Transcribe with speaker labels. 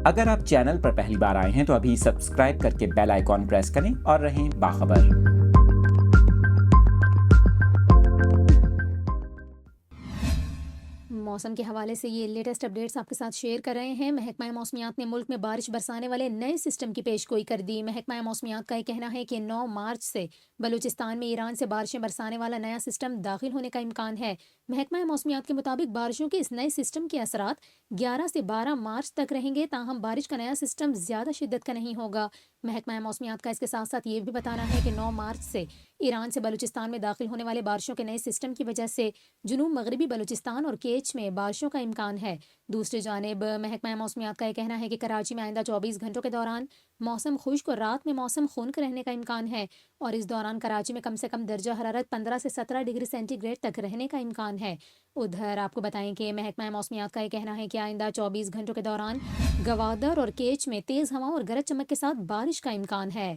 Speaker 1: اگر آپ چینل پر پہلی بار آئے ہیں تو ابھی سبسکرائب کر کے بیل آئیکن پریس کریں اور رہیں باخبر۔
Speaker 2: موسم کے حوالے سے یہ لیٹسٹ اپڈیٹس آپ کے ساتھ شیئر کر رہے ہیں۔ محکمہ موسمیات نے ملک میں بارش برسانے والے نئے سسٹم کی پیش گوئی کر دی۔ محکمہ موسمیات کا یہ کہنا ہے کہ 9 مارچ سے بلوچستان میں ایران سے بارشیں برسانے والا نیا سسٹم داخل ہونے کا امکان ہے۔ محکمہ موسمیات کے مطابق بارشوں کے اس نئے سسٹم کے اثرات 11 سے 12 مارچ تک رہیں گے، تاہم بارش کا نیا سسٹم زیادہ شدت کا نہیں ہوگا۔ محکمہ موسمیات کا اس کے ساتھ ساتھ یہ بھی بتانا ہے کہ 9 مارچ سے ایران سے بلوچستان میں داخل ہونے والے بارشوں کے نئے سسٹم کی وجہ سے جنوب مغربی بلوچستان اور کیچ میں بارشوں کا امکان ہے۔ دوسری جانب محکمہ موسمیات کا یہ کہنا ہے کہ کراچی میں آئندہ 24 گھنٹوں کے دوران موسم خشک اور رات میں موسم خنک رہنے کا امکان ہے، اور اس دوران کراچی میں کم سے کم درجہ حرارت 15 سے 17 ڈگری سینٹی گریڈ تک رہنے کا امکان ہے۔ ادھر آپ کو بتائیں کہ محکمہ موسمیات کا یہ کہنا ہے کہ آئندہ 24 گھنٹوں کے دوران گوادر اور کیچ میں تیز ہواؤں اور گرج چمک کے ساتھ بارش کا امکان ہے۔